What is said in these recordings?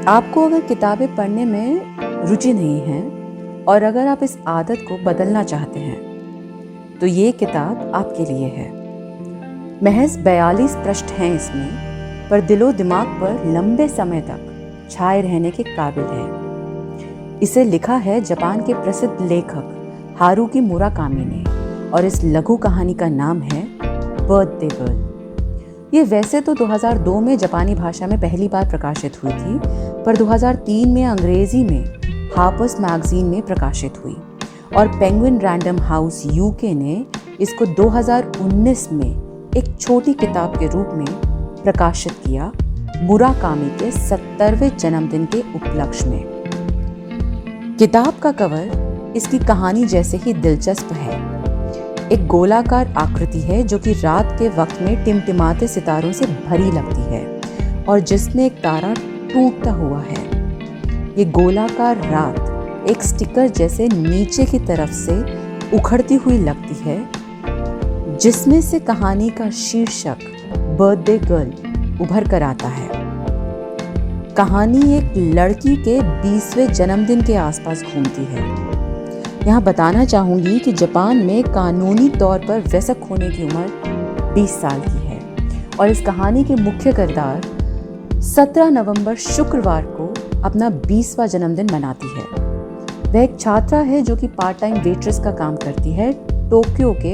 आपको अगर किताबें पढ़ने में रुचि नहीं है और अगर आप इस आदत को बदलना चाहते हैं तो ये किताब आपके लिए है। महज 42 पृष्ठ हैं इसमें, पर दिलो दिमाग पर लंबे समय तक छाए रहने के काबिल है। इसे लिखा है जापान के प्रसिद्ध लेखक हारुकी मुराकामी ने और इस लघु कहानी का नाम है बर्थडे गर्ल। ये वैसे तो 2002 में जापानी भाषा में पहली बार प्रकाशित हुई थी, पर 2003 में अंग्रेजी में हार्पर्स मैगजीन में प्रकाशित हुई और पेंगुइन रैंडम हाउस यूके ने इसको 2019 में एक छोटी किताब के रूप में प्रकाशित किया, मुराकामी के 70वें जन्मदिन के उपलक्ष्य में। किताब का कवर इसकी कहानी जैसे ही दिलचस्प है। एक गोलाकार आकृति है जो कि रात के वक्त में टिमटिमाते सितारों से भरी लगती है और जिसमें एक तारा टूटता हुआ है। ये गोलाकार रात एक स्टिकर जैसे नीचे की तरफ से उखड़ती हुई लगती है, जिसमें से कहानी का शीर्षक बर्थडे गर्ल उभर कर आता है। कहानी एक लड़की के 20वें जन्मदिन के आसपास घूमती है। यहाँ बताना चाहूँगी कि जापान में कानूनी तौर पर वयस्क होने की उम्र 20 साल की है और इस कहानी के मुख्य किरदार 17 नवंबर शुक्रवार को अपना 20वां जन्मदिन मनाती है। वह एक छात्रा है जो कि पार्ट टाइम वेट्रेस का काम करती है टोक्यो के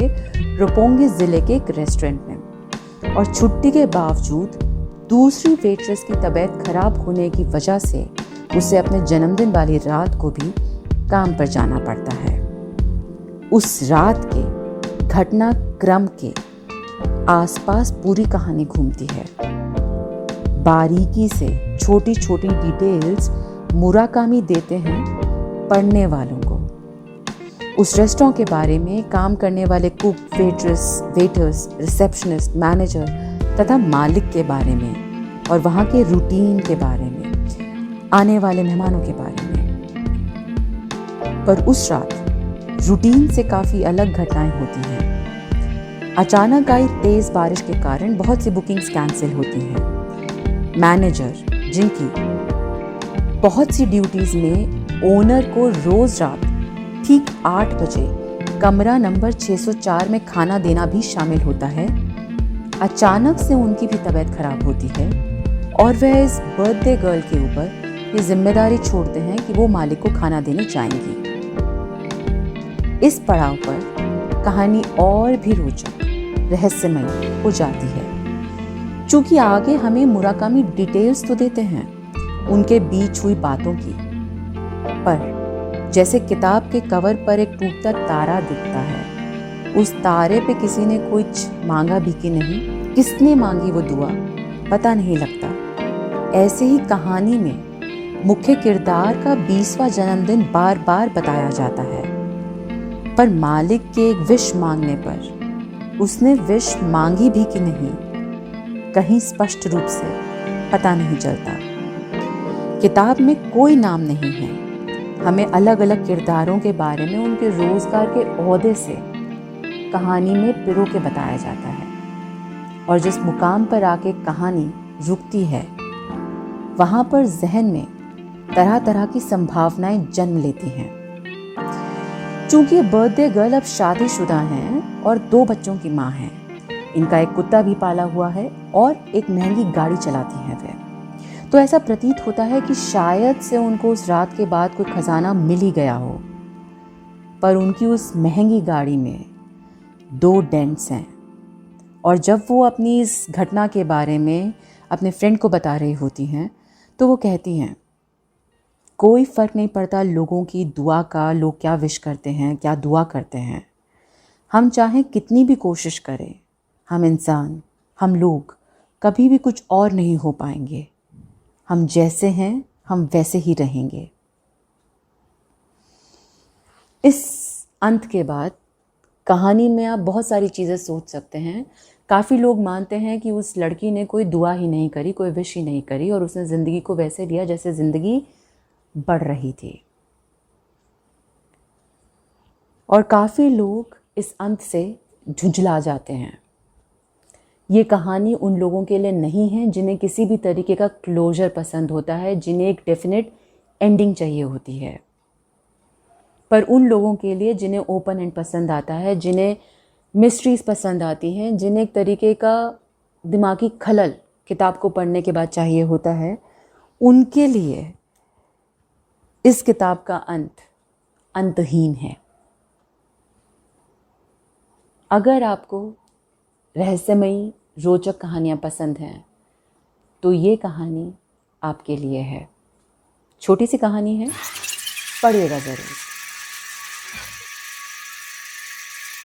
रोपोंगी जिले के एक रेस्टोरेंट में, और छुट्टी के बावजूद दूसरी वेट्रेस की तबीयत खराब होने की वजह से उसे अपने जन्मदिन वाली रात को भी काम पर जाना पड़ता है। उस रात के घटनाक्रम के आसपास पूरी कहानी घूमती है। बारीकी से छोटी छोटी डिटेल्स मुराकामी देते हैं पढ़ने वालों को। उस रेस्टोरेंट के बारे में, काम करने वाले कुक, वेटर्स, रिसेप्शनिस्ट, मैनेजर तथा मालिक के बारे में और वहाँ के रूटीन के बारे में, आने वाले मेहमानों के बारे में। पर उस रात रूटीन से काफ़ी अलग घटनाएं होती हैं। अचानक आई तेज बारिश के कारण बहुत सी बुकिंग्स कैंसिल होती हैं। मैनेजर, जिनकी बहुत सी ड्यूटीज़ में ओनर को रोज़ रात ठीक 8 बजे कमरा नंबर 604 में खाना देना भी शामिल होता है, अचानक से उनकी भी तबीयत खराब होती है और वह इस बर्थडे गर्ल के ऊपर ये जिम्मेदारी छोड़ते हैं कि वो मालिक को खाना देने जाएंगी। इस पड़ाव पर कहानी और भी रोचक, रहस्यमय हो जाती है। चूंकि आगे हमें मुराकामी डिटेल्स तो देते हैं उनके बीच हुई बातों की, पर जैसे किताब के कवर पर एक टूटता तारा दिखता है, उस तारे पे किसी ने कुछ मांगा भी कि नहीं, किसने मांगी वो दुआ पता नहीं लगता। ऐसे ही कहानी में मुख्य किरदार का 20वां जन्मदिन बार बार बताया जाता है, पर मालिक के एक विश मांगने पर उसने विश मांगी भी कि नहीं, कहीं स्पष्ट रूप से पता नहीं चलता। किताब में कोई नाम नहीं है। हमें अलग अलग किरदारों के बारे में उनके रोजगार के ओहदे से कहानी में पिरो के बताया जाता है, और जिस मुकाम पर आके कहानी रुकती है वहाँ पर जहन में तरह तरह की संभावनाएं जन्म लेती हैं। चूंकि ये बर्थडे गर्ल अब शादीशुदा हैं और 2 बच्चों की माँ हैं, इनका एक कुत्ता भी पाला हुआ है और एक महंगी गाड़ी चलाती हैं वे, तो ऐसा प्रतीत होता है कि शायद से उनको उस रात के बाद कोई खजाना मिल ही गया हो। पर उनकी उस महंगी गाड़ी में 2 डेंट्स हैं, और जब वो अपनी इस घटना के बारे में अपने फ्रेंड को बता रही होती हैं तो वो कहती हैं, कोई फ़र्क नहीं पड़ता लोगों की दुआ का, लोग क्या विश करते हैं, क्या दुआ करते हैं। हम चाहें कितनी भी कोशिश करें, हम इंसान, हम लोग कभी भी कुछ और नहीं हो पाएंगे। हम जैसे हैं हम वैसे ही रहेंगे। इस अंत के बाद कहानी में आप बहुत सारी चीज़ें सोच सकते हैं। काफ़ी लोग मानते हैं कि उस लड़की ने कोई दुआ ही नहीं करी, कोई विश ही नहीं करी, और उसने ज़िंदगी को वैसे लिया जैसे ज़िंदगी बढ़ रही थी। और काफ़ी लोग इस अंत से झुंझला जाते हैं। ये कहानी उन लोगों के लिए नहीं है जिन्हें किसी भी तरीके का क्लोजर पसंद होता है, जिन्हें एक डेफिनेट एंडिंग चाहिए होती है, पर उन लोगों के लिए जिन्हें ओपन एंड पसंद आता है, जिन्हें मिस्ट्रीज पसंद आती हैं, जिन्हें एक तरीके का दिमागी खलल किताब को पढ़ने के बाद चाहिए होता है, उनके लिए इस किताब का अंत अंतहीन है। अगर आपको रहस्यमयी रोचक कहानियाँ पसंद हैं तो ये कहानी आपके लिए है। छोटी सी कहानी है, पढ़िएगा ज़रूर।